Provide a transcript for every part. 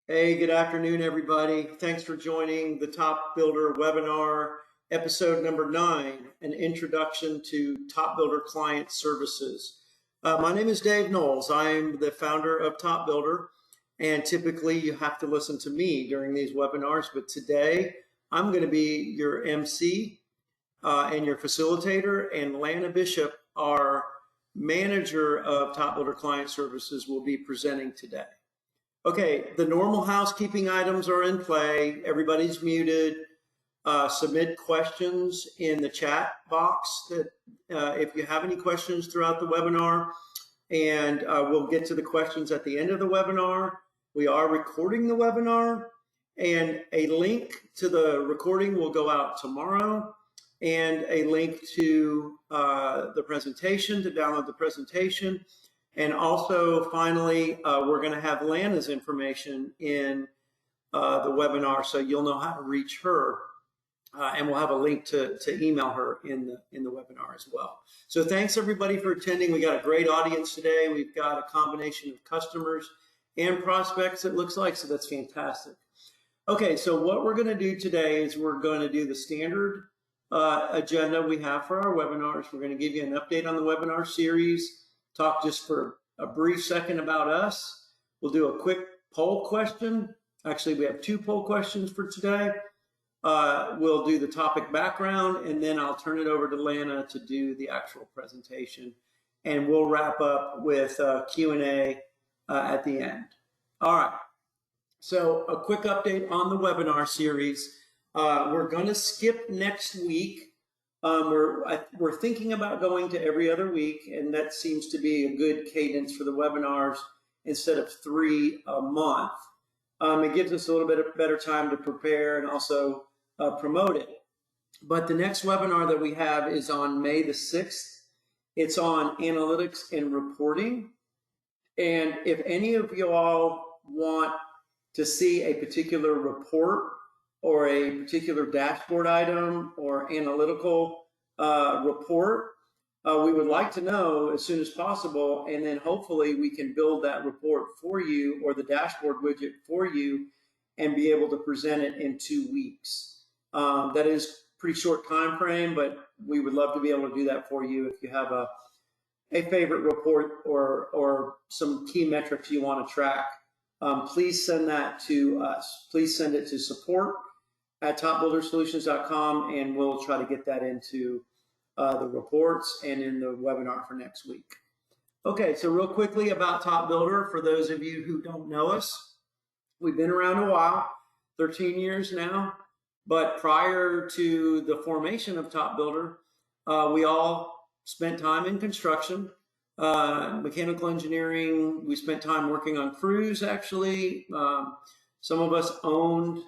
Hey, good afternoon, everybody. Thanks for joining the Top Builder webinar, episode number 9, an introduction to Top Builder client services. My name is Dave Knowles. I'm the founder of Top Builder, and typically you have to listen to me during these webinars, but today I'm going to be your MC and your facilitator, and Lana Bishop, our manager of Top Builder client services, will be presenting today. Okay, the normal housekeeping items are in play. Everybody's muted. Submit questions in the chat box that if you have any questions throughout the webinar, and we'll get to the questions at the end of the webinar. We are recording the webinar, and a link to the recording will go out tomorrow, and a link to the presentation to download the presentation. And also, finally, we're going to have Lana's information in the webinar, so you'll know how to reach her. And we'll have a link to email her in the webinar as well. So thanks, everybody, for attending. We got a great audience today. We've got a combination of customers and prospects, it looks like, so that's fantastic. Okay, so what we're going to do today is we're going to do the standard agenda we have for our webinars. We're going to give you an update on the webinar series, talk just for a brief second about us. We'll do a quick poll question. Actually, we have 2 poll questions for today. We'll do the topic background, and then I'll turn it over to Lana to do the actual presentation. And we'll wrap up with Q&A at the end. All right. So a quick update on the webinar series. We're going to skip next week. We're thinking about going to every other week, and that seems to be a good cadence for the webinars instead of 3 a month. It gives us a little bit of better time to prepare and also promote it. But the next webinar that we have is on May the 6th. It's on analytics and reporting. And if any of you all want to see a particular report or a particular dashboard item or analytical report, we would like to know as soon as possible, and then hopefully we can build that report for you or the dashboard widget for you and be able to present it in 2 weeks. That is pretty short time frame, but we would love to be able to do that for you if you have a favorite report or some key metrics you want to track. Please send that to us. Please send it to support@topbuildersolutions.com, and we'll try to get that into the reports and in the webinar for next week. Okay, so real quickly about Top Builder, for those of you who don't know us, we've been around a while, 13 years now, but prior to the formation of Top Builder, we all spent time in construction, mechanical engineering. We spent time working on crews, actually. Some of us owned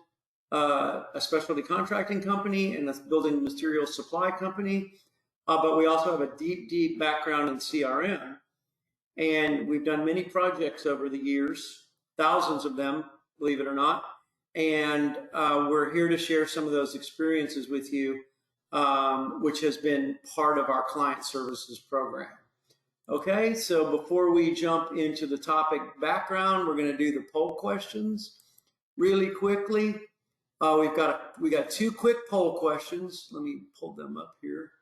a specialty contracting company and a building materials supply company, but we also have a deep background in CRM. And we've done many projects over the years, thousands of them, believe it or not. And we're here to share some of those experiences with you, which has been part of our client services program. Okay, so before we jump into the topic background, we're going to do the poll questions really quickly. We got 2 quick poll questions. Let me pull them up here.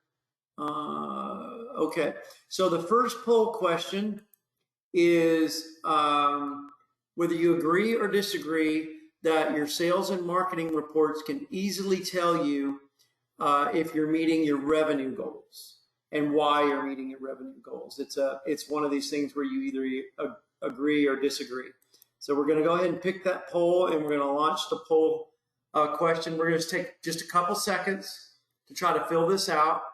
Okay, so the first poll question is whether you agree or disagree that your sales and marketing reports can easily tell you if you're meeting your revenue goals and why you're meeting your revenue goals. It's one of these things where you either agree or disagree. So we're going to go ahead and pick that poll, and we're going to launch the poll question. We're going to take just a couple seconds to try to fill this out.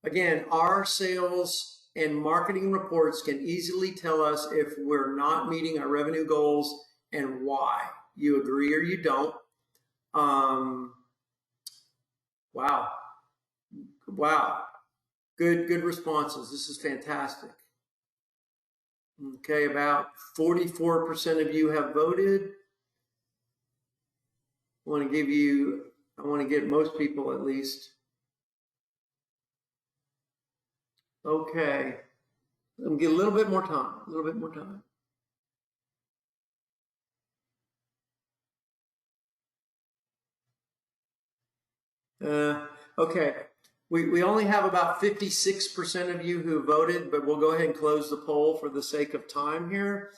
Again, our sales and marketing reports can easily tell us if we're not meeting our revenue goals and why. You agree or you don't. Wow. Good responses. This is fantastic. Okay, about 44% of you have voted. I want to give most people at least. Okay, let me get a little bit more time, Okay. We only have about 56% of you who voted, but we'll go ahead and close the poll for the sake of time here.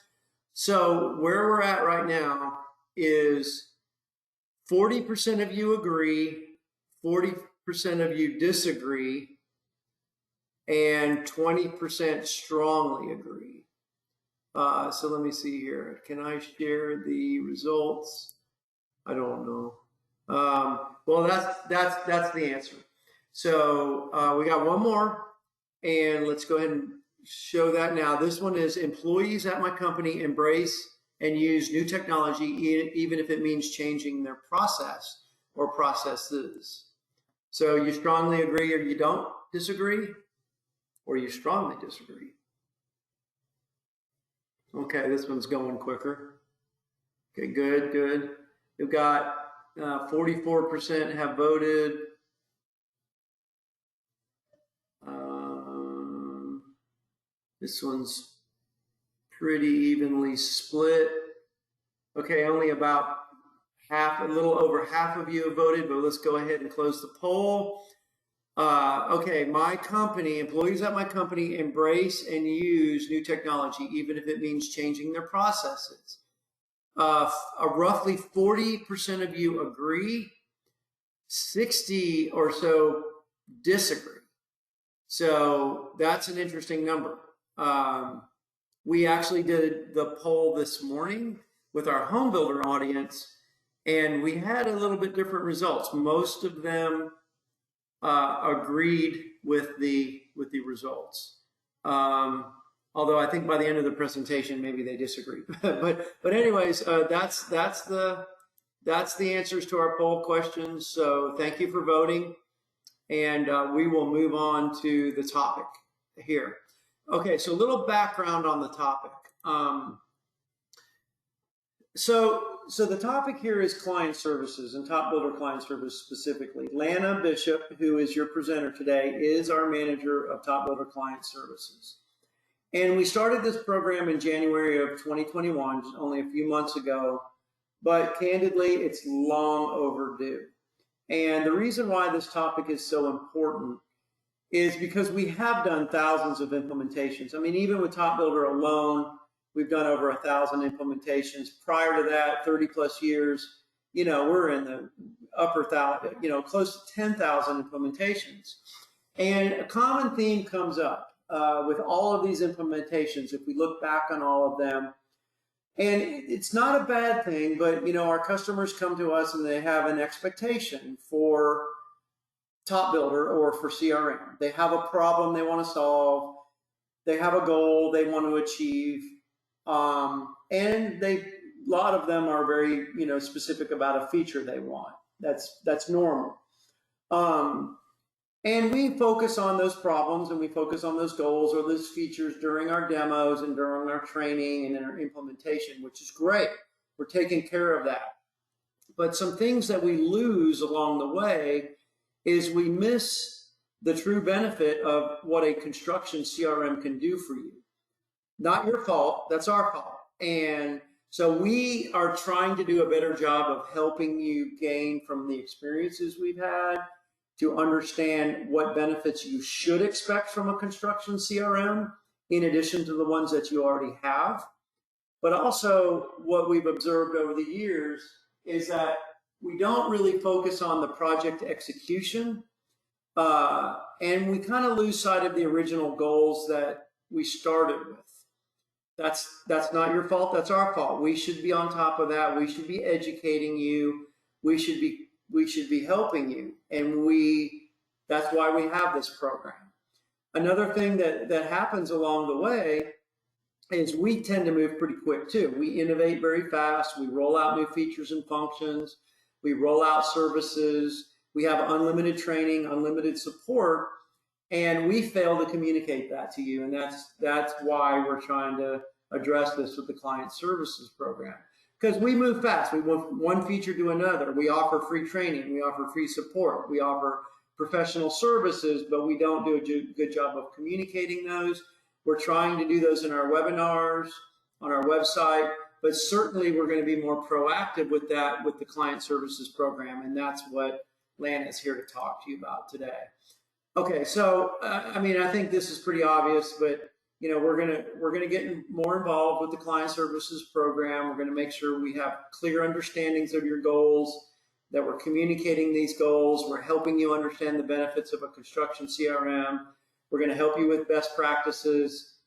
So where we're at right now is 40% of you agree, 40% of you disagree, and 20% strongly agree. So let me see here. Can I share the results? I don't know. Well, that's the answer. So we got one more, and let's go ahead and show that now. This one is employees at my company embrace and use new technology, even if it means changing their process or processes. So you strongly agree or you don't disagree, or you strongly disagree. Okay, this one's going quicker. Okay, good, good. We've got 44% have voted. This one's pretty evenly split. Okay, only about half, a little over half of you have voted, but let's go ahead and close the poll. Okay, my company, employees at my company embrace and use new technology, even if it means changing their processes. Roughly 40% of you agree, 60 or so disagree. So that's an interesting number. We actually did the poll this morning with our home builder audience, and we had a little bit different results. Most of them agreed with the results. Although I think by the end of the presentation, maybe they disagree. but anyways, that's the answers to our poll questions. So thank you for voting, and we will move on to the topic here. Okay, so a little background on the topic. So the topic here is client services and TopBuilder client service specifically. Lana Bishop, who is your presenter today, is our manager of TopBuilder client services. And we started this program in January of 2021, only a few months ago, but candidly, it's long overdue. And the reason why this topic is so important is because we have done thousands of implementations. I mean, even with TopBuilder alone, we've done over 1,000 implementations. Prior to that, 30 plus years, we're in the upper thousand, close to 10,000 implementations. And a common theme comes up with all of these implementations, if we look back on all of them. And it's not a bad thing, but, our customers come to us and they have an expectation for TopBuilder or for CRM. They have a problem they want to solve. They have a goal they want to achieve. And a lot of them are very, specific about a feature they want. That's normal. And we focus on those problems and we focus on those goals or those features during our demos and during our training and in our implementation, which is great. We're taking care of that. But some things that we lose along the way is we miss the true benefit of what a construction CRM can do for you. Not your fault, that's our fault. And so we are trying to do a better job of helping you gain from the experiences we've had to understand what benefits you should expect from a construction CRM, in addition to the ones that you already have. But also what we've observed over the years is that we don't really focus on the project execution, and we kind of lose sight of the original goals that we started with. That's not your fault, that's our fault. We should be on top of that. We should be educating you. We should be helping you. And that's why we have this program. Another thing that happens along the way is we tend to move pretty quick too. We innovate very fast. We roll out new features and functions. We roll out services. We have unlimited training, unlimited support, and we fail to communicate that to you. And that's why we're trying to address this with the client services program. Because we move fast. We move one feature to another. We offer free training. We offer free support. We offer professional services, but we don't do a good job of communicating those. We're trying to do those in our webinars, on our website, but certainly we're going to be more proactive with that with the client services program, and that's what Lana is here to talk to you about today. Okay, so I mean, I think this is pretty obvious, but we're gonna get more involved with the client services program. We're gonna make sure we have clear understandings of your goals, that we're communicating these goals. We're helping you understand the benefits of a construction CRM. We're gonna help you with best practices,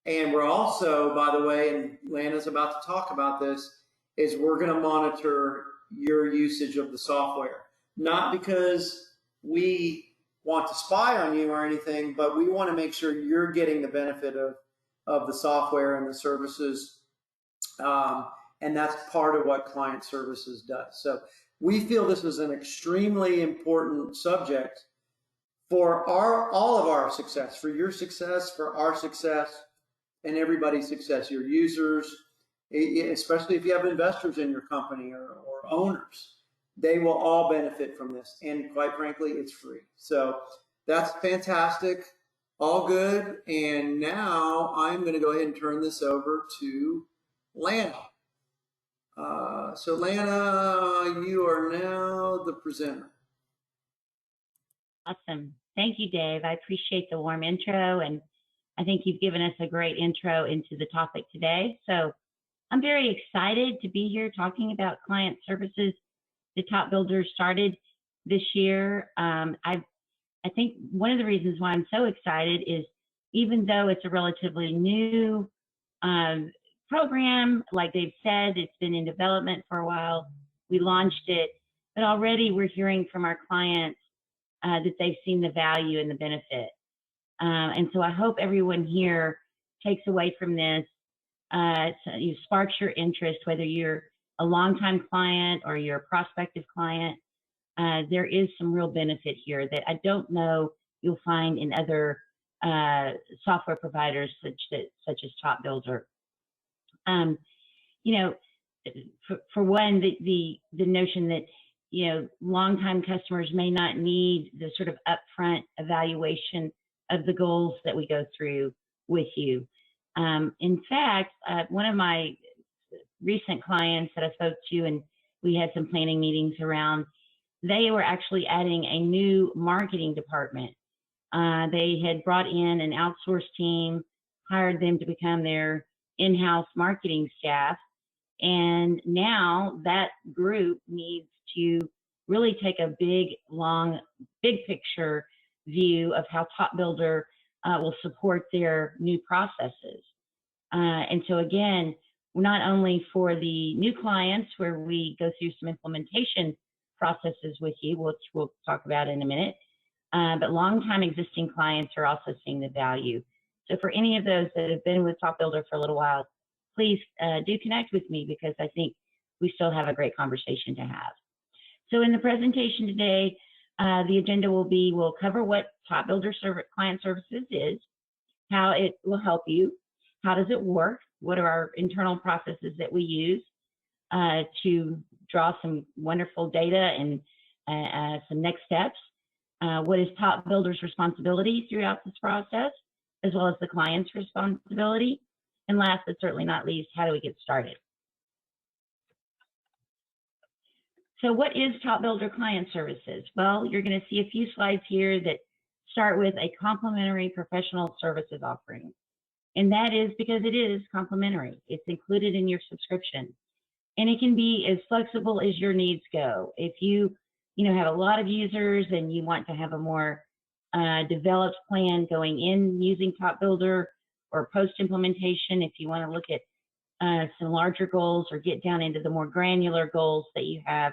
and we're also, by the way, and Lana's about to talk about this, is we're gonna monitor your usage of the software, not because we want to spy on you or anything, but we want to make sure you're getting the benefit of the software and the services. And that's part of what client services does. So we feel this is an extremely important subject for all of our success, for your success, for our success, and everybody's success, your users, especially if you have investors in your company or owners. They will all benefit from this, and quite frankly, it's free. So that's fantastic, all good. And now I'm going to go ahead and turn this over to Lana. So Lana, you are now the presenter. Awesome. Thank you, Dave. I appreciate the warm intro, and I think you've given us a great intro into the topic today. So I'm very excited to be here talking about client services. The TopBuilder started this year. I think one of the reasons why I'm so excited is even though it's a relatively new program, like Dave said, it's been in development for a while. We launched it, but already we're hearing from our clients that they've seen the value and the benefit. And so I hope everyone here takes away from this, you sparks your interest, whether you're a longtime client or you're a prospective client. There is some real benefit here that I don't know you'll find in other software providers such as TopBuilder. For one, the notion that longtime customers may not need the sort of upfront evaluation of the goals that we go through with you. In fact, one of my recent clients that I spoke to, and we had some planning meetings around, they were actually adding a new marketing department. They had brought in an outsourced team, hired them to become their in-house marketing staff, and now that group needs to really take a big picture view of how TopBuilder will support their new processes. And so again, not only for the new clients where we go through some implementation processes with you, which we'll talk about in a minute, but longtime existing clients are also seeing the value. So for any of those that have been with TopBuilder for a little while, please do connect with me, because I think we still have a great conversation to have. So in the presentation today, the agenda will be, we'll cover what TopBuilder Client Services is, how it will help you, how does it work, what are our internal processes that we use to draw some wonderful data and some next steps, what is TopBuilder's responsibility throughout this process, as well as the client's responsibility, and last but certainly not least, how do we get started? So what is TopBuilder Client Services? Well, you're going to see a few slides here that start with a complimentary professional services offering. And that is because it is complimentary. It's included in your subscription. And it can be as flexible as your needs go. If you have a lot of users and you want to have a more developed plan going in using TopBuilder, or post-implementation, if you want to look at some larger goals or get down into the more granular goals that you have,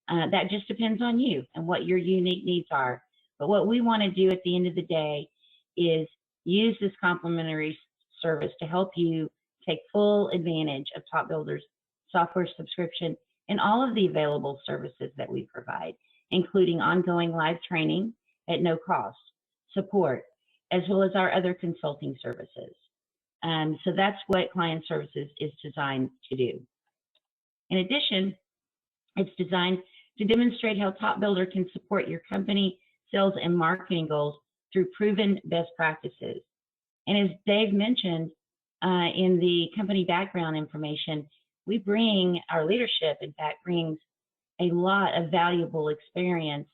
that just depends on you and what your unique needs are. But what we want to do at the end of the day is use this complimentary service to help you take full advantage of TopBuilder's software subscription and all of the available services that we provide, including ongoing live training at no cost, support, as well as our other consulting services. So that's what client services is designed to do. In addition, it's designed to demonstrate how TopBuilder can support your company sales and marketing goals through proven best practices. And as Dave mentioned, in the company background information, we bring, our leadership, in fact, brings a lot of valuable experience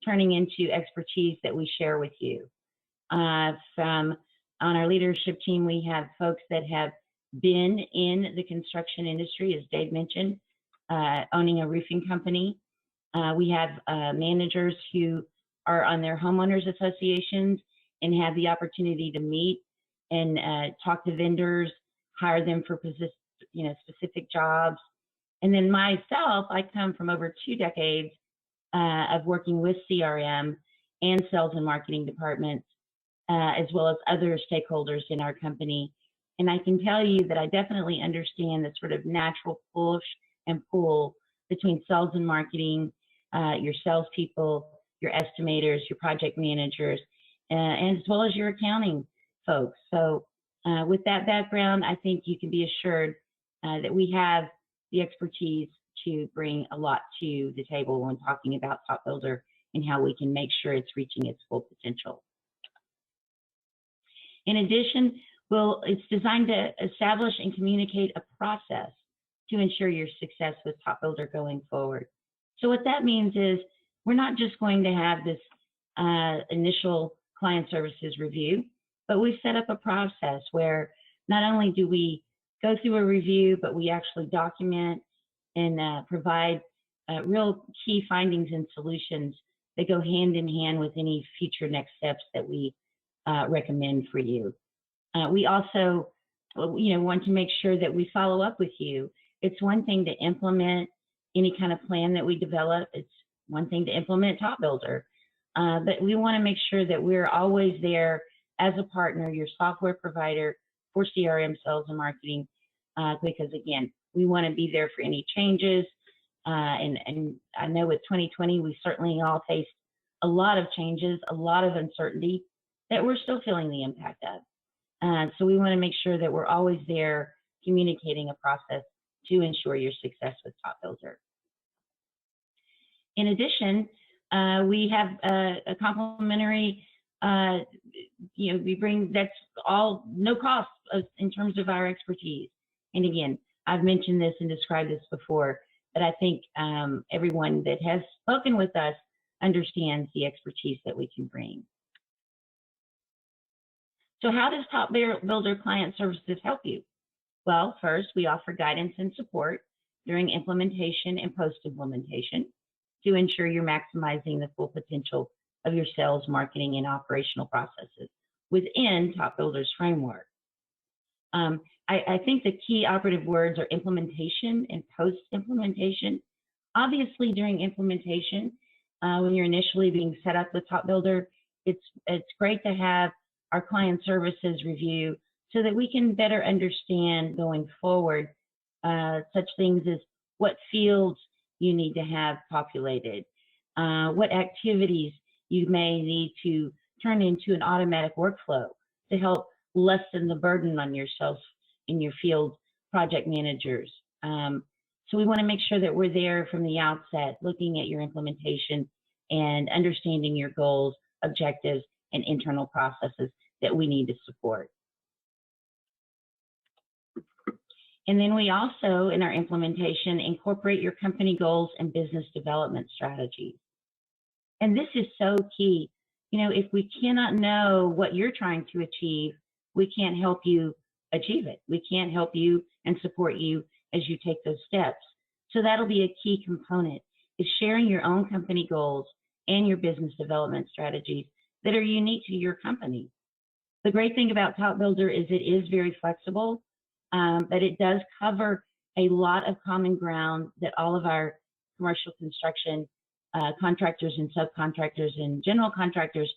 turning into expertise that we share with you. From on our leadership team, we have folks that have been in the construction industry, as Dave mentioned, owning a roofing company. We have managers who are on their homeowners associations and have the opportunity to meet and talk to vendors, hire them for specific jobs. And then myself, I come from over 2 decades of working with CRM and sales and marketing departments, as well as other stakeholders in our company. And I can tell you that I definitely understand the sort of natural push and pull between sales and marketing, your salespeople, your estimators, your project managers, and as well as your accounting folks. So with that background, I think you can be assured that we have the expertise to bring a lot to the table when talking about TopBuilder and how we can make sure it's reaching its full potential. In addition, it's designed to establish and communicate a process to ensure your success with TopBuilder going forward. So what that means is we're not just going to have this initial client services review, but we've set up a process where not only do we go through a review, but we actually document and provide real key findings and solutions that go hand in hand with any future next steps that we recommend for you. We also, want to make sure that we follow up with you. It's one thing to implement any kind of plan that we develop. It's one thing to implement TopBuilder, but we want to make sure that we're always there as a partner, your software provider for CRM sales and marketing, because again, we want to be there for any changes. And I know with 2020, we certainly all faced a lot of changes, a lot of uncertainty that we're still feeling the impact of. So we want to make sure that we're always there communicating a process to ensure your success with TopBuilder. In addition, we have a complimentary, we bring, that's all no cost in terms of our expertise. And again, I've mentioned this and described this before, but I think everyone that has spoken with us understands the expertise that we can bring. So how does TopBuilder Client Services help you? Well, first, we offer guidance and support during implementation and post-implementation to ensure you're maximizing the full potential of your sales, marketing, and operational processes within TopBuilder's framework. I think the key operative words are implementation and post-implementation. Obviously, during implementation, when you're initially being set up with TopBuilder, it's great to have our client services review so that we can better understand going forward such things as what fields you need to have populated, what activities you may need to turn into an automatic workflow to help lessen the burden on yourself in your field project managers. So we want to make sure that we're there from the outset, looking at your implementation and understanding your goals, objectives, and internal processes that we need to support. And then we also, in our implementation, incorporate your company goals and business development strategies. And this is so key. If we cannot know what you're trying to achieve, we can't help you achieve it. We can't help you and support you as you take those steps. So that'll be a key component, is sharing your own company goals and your business development strategies that are unique to your company. The great thing about TopBuilder is it is very flexible, but it does cover a lot of common ground that all of our commercial construction contractors and subcontractors and general contractors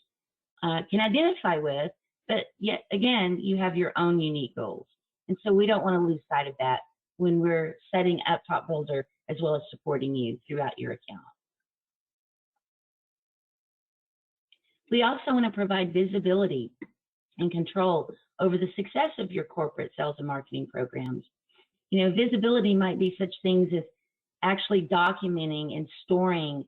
can identify with, but yet again, you have your own unique goals. And so we don't want to lose sight of that when we're setting up TopBuilder as well as supporting you throughout your account. We also want to provide visibility and control over the success of your corporate sales and marketing programs. Visibility might be such things as actually documenting and storing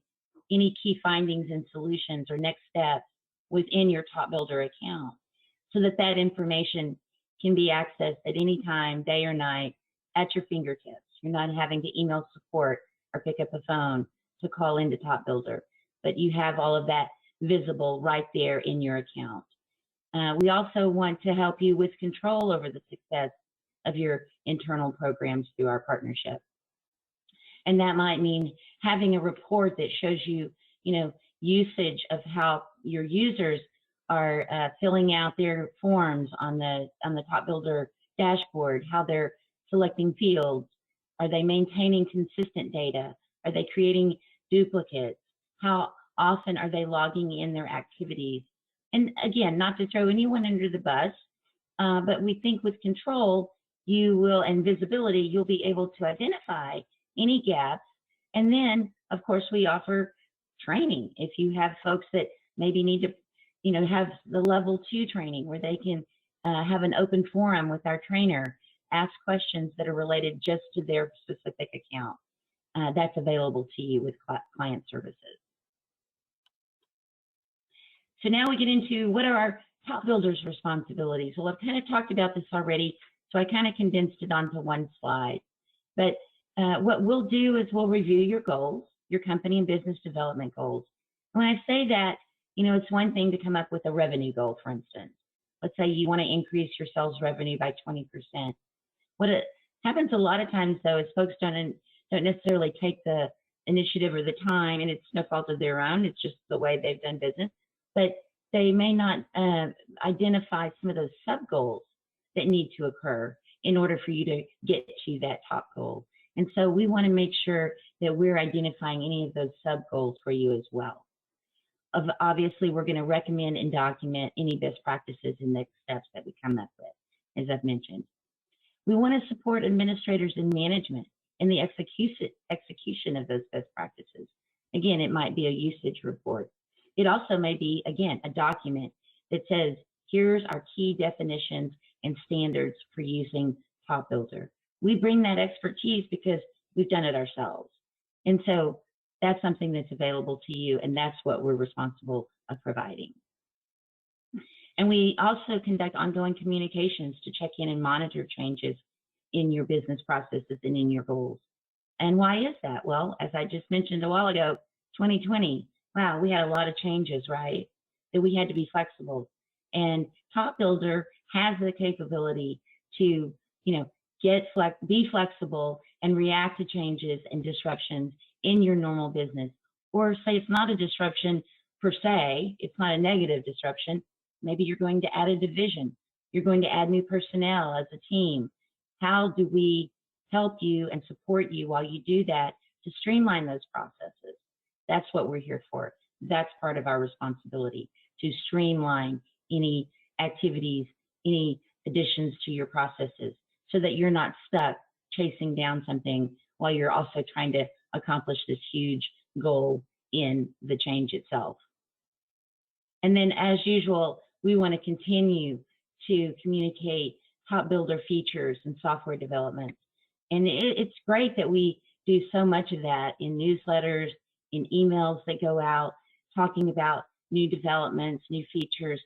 any key findings and solutions or next steps within your TopBuilder account so that information can be accessed at any time, day or night, at your fingertips. You're not having to email support or pick up a phone to call into TopBuilder, but you have all of that visible right there in your account. We also want to help you with control over the success of your internal programs through our partnership. And that might mean having a report that shows you, usage of how your users are filling out their forms on the TopBuilder dashboard, how they're selecting fields, are they maintaining consistent data, are they creating duplicates, how often are they logging in their activities. And again, not to throw anyone under the bus, but we think with control, you will, and visibility, you'll be able to identify any gaps. And then, of course, we offer training. If you have folks that maybe need to, have the level 2 training where they can have an open forum with our trainer, ask questions that are related just to their specific account. That's available to you with client services. So now we get into what are our TopBuilder's responsibilities. Well, I've kind of talked about this already, so I kind of condensed it onto one slide. But what we'll do is we'll review your goals, your company and business development goals. And when I say that, it's one thing to come up with a revenue goal, for instance. Let's say you want to increase your sales revenue by 20%. What happens a lot of times, though, is folks don't necessarily take the initiative or the time, and it's no fault of their own. It's just the way they've done business. But they may not identify some of those sub-goals that need to occur in order for you to get to that top goal. And so we want to make sure that we're identifying any of those sub-goals for you as well. Obviously, we're going to recommend and document any best practices and next steps that we come up with, as I've mentioned. We want to support administrators and management in the execution of those best practices. Again, it might be a usage report. It also may be, again, a document that says, here's our key definitions and standards for using TopBuilder. We bring that expertise because we've done it ourselves. And so that's something that's available to you, and that's what we're responsible of providing. And we also conduct ongoing communications to check in and monitor changes in your business processes and in your goals. And why is that? Well, as I just mentioned a while ago, 2020, wow, we had a lot of changes, right? That we had to be flexible. And TopBuilder has the capability to, be flexible and react to changes and disruptions in your normal business. Or say it's not a disruption per se, it's not a negative disruption. Maybe you're going to add a division. You're going to add new personnel as a team. How do we help you and support you while you do that to streamline those processes? That's what we're here for. That's part of our responsibility, to streamline any activities, any additions to your processes, so that you're not stuck chasing down something while you're also trying to accomplish this huge goal in the change itself. And then, as usual, we want to continue to communicate TopBuilder features and software development. And it's great that we do so much of that in newsletters, in emails that go out, talking about new developments, new features.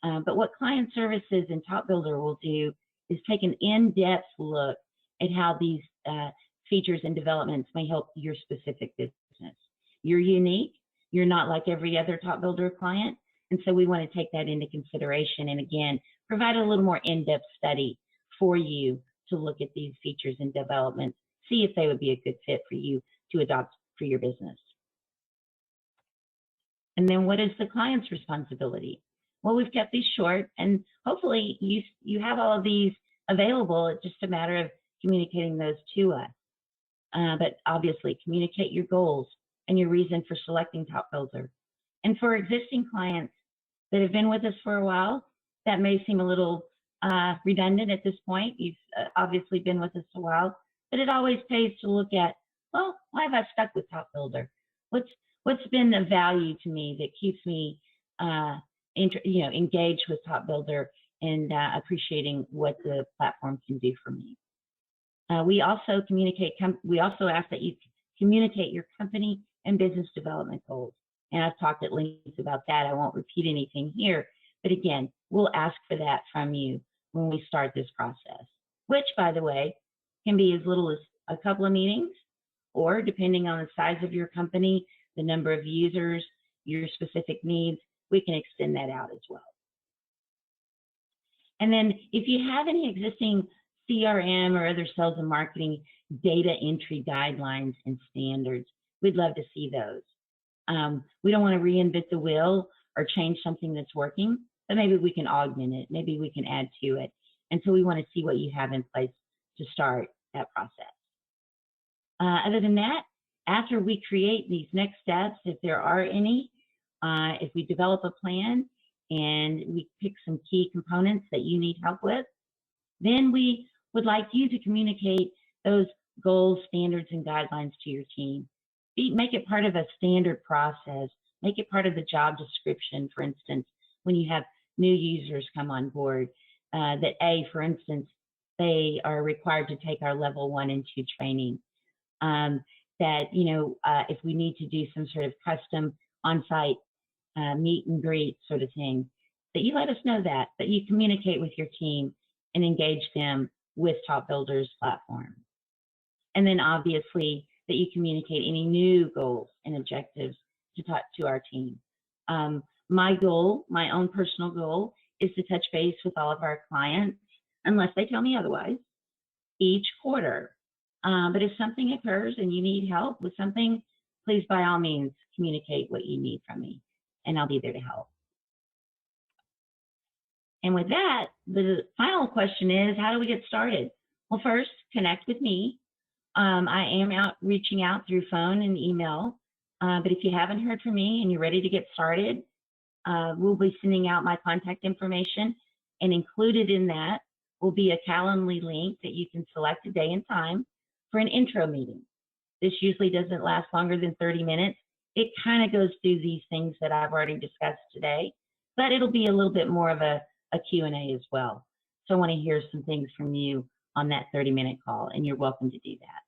But what client services and TopBuilder will do is take an in-depth look at how these features and developments may help your specific business. You're unique. You're not like every other TopBuilder client. And so we want to take that into consideration and, again, provide a little more in-depth study for you to look at these features and developments, see if they would be a good fit for you to adopt for your business. And then what is the client's responsibility? Well, we've kept these short, and hopefully you have all of these available. It's just a matter of communicating those to us. But obviously, communicate your goals and your reason for selecting TopBuilder. And for existing clients that have been with us for a while, that may seem a little redundant at this point. You've obviously been with us a while, but it always pays to look at, well, why have I stuck with TopBuilder? What's been the value to me that keeps me engaged with TopBuilder and appreciating what the platform can do for me. We also ask that you communicate your company and business development goals. And I've talked at length about that. I won't repeat anything here. But again, we'll ask for that from you when we start this process, which, by the way, can be as little as a couple of meetings or depending on the size of your company, the number of users, your specific needs, we can extend that out as well. And then if you have any existing CRM or other sales and marketing data entry guidelines and standards, we'd love to see those. We don't want to reinvent the wheel or change something that's working, but maybe we can augment it, maybe we can add to it. And so we want to see what you have in place to start that process. Other than that, after we create these next steps, if there are any, if we develop a plan and we pick some key components that you need help with, then we would like you to communicate those goals, standards, and guidelines to your team. Make it part of a standard process. Make it part of the job description, for instance, when you have new users come on board, that for instance, they are required to take our level 1 and 2 training. That, if we need to do some sort of custom on-site meet and greet sort of thing, that you let us know that you communicate with your team and engage them with TopBuilder's platform. And then obviously that you communicate any new goals and objectives to our team. My goal, my own personal goal, is to touch base with all of our clients, unless they tell me otherwise, each quarter. But if something occurs and you need help with something, please by all means communicate what you need from me, and I'll be there to help. And with that, the final question is, how do we get started? Well, first, connect with me. I am reaching out through phone and email, but if you haven't heard from me and you're ready to get started, we'll be sending out my contact information, and included in that will be a Calendly link that you can select a day and time for an intro meeting. This usually doesn't last longer than 30 minutes. It kind of goes through these things that I've already discussed today, but it'll be a little bit more of a Q&A as well. So I want to hear some things from you on that 30-minute call, and you're welcome to do that.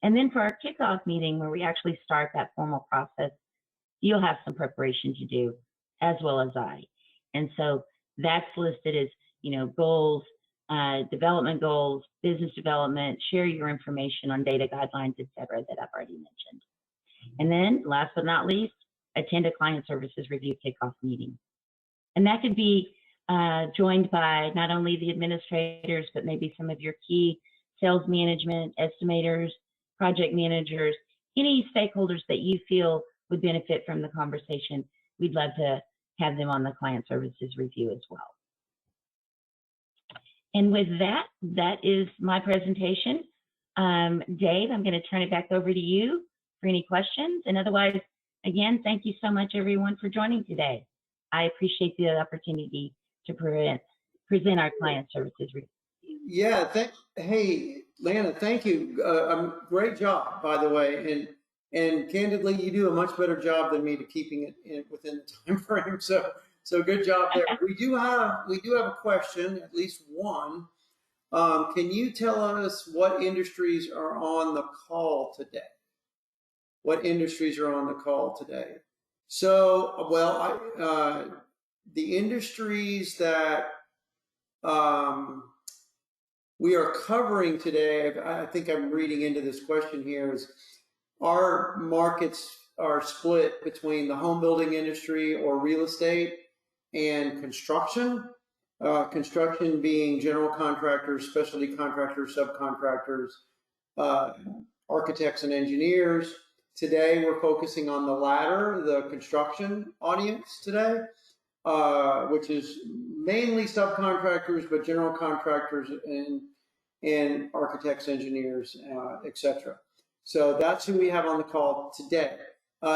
And then for our kickoff meeting, where we actually start that formal process, you'll have some preparation to do, as well as I. And so that's listed as, goals, development goals, business development, share your information on data guidelines, et cetera, that I've already mentioned. And then last but not least, attend a client services review kickoff meeting. And that could be joined by not only the administrators, but maybe some of your key sales management, estimators, project managers, any stakeholders that you feel would benefit from the conversation. We'd love to have them on the client services review as well. And with that, that is my presentation. Dave, I'm going to turn it back over to you for any questions. And otherwise, again, thank you so much, everyone, for joining today. I appreciate the opportunity to present our client services review. Yeah, hey, Lana, thank you. Great job, by the way. And candidly, you do a much better job than me to keeping it within the time frame. So good job there. We do have a question, at least one. Can you tell us what industries are on the call today? What industries are on the call today? So, well, the industries that we are covering today, I think I'm reading into this question here, is our markets are split between the home building industry or real estate and construction. Construction being general contractors, specialty contractors, subcontractors, architects and engineers. Today, we're focusing on the latter, the construction audience today, which is mainly subcontractors, but general contractors and architects, engineers, etc. So that's who we have on the call today.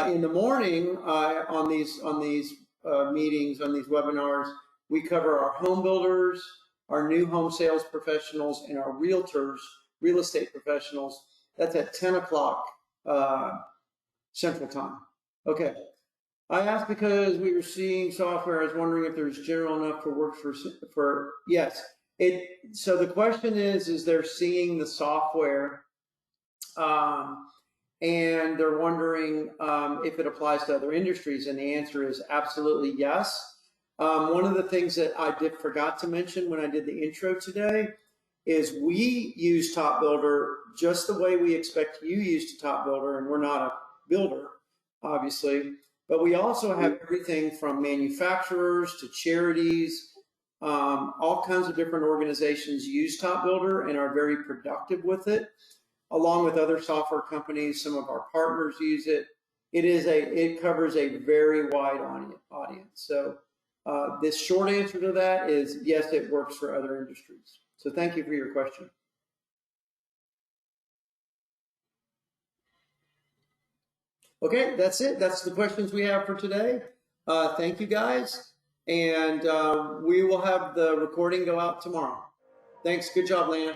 In the morning, on these meetings, on these webinars, we cover our home builders, our new home sales professionals, and our realtors, real estate professionals. That's at 10 o'clock Central Time. Okay. I asked because we were seeing software. I was wondering if there's general enough for work for yes. So the question is they're seeing the software and they're wondering if it applies to other industries, and the answer is absolutely yes. One of the things that I forgot to mention when I did the intro today is we use TopBuilder just the way we expect you use to TopBuilder, and we're not a builder, obviously, but we also have everything from manufacturers to charities. All kinds of different organizations use TopBuilder and are very productive with it, along with other software companies. Some of our partners use it. It covers a very wide audience. So this short answer to that is yes, it works for other industries. So thank you for your question. Okay, that's it. That's the questions we have for today. Thank you guys. And we will have the recording go out tomorrow. Thanks. Good job, Lana.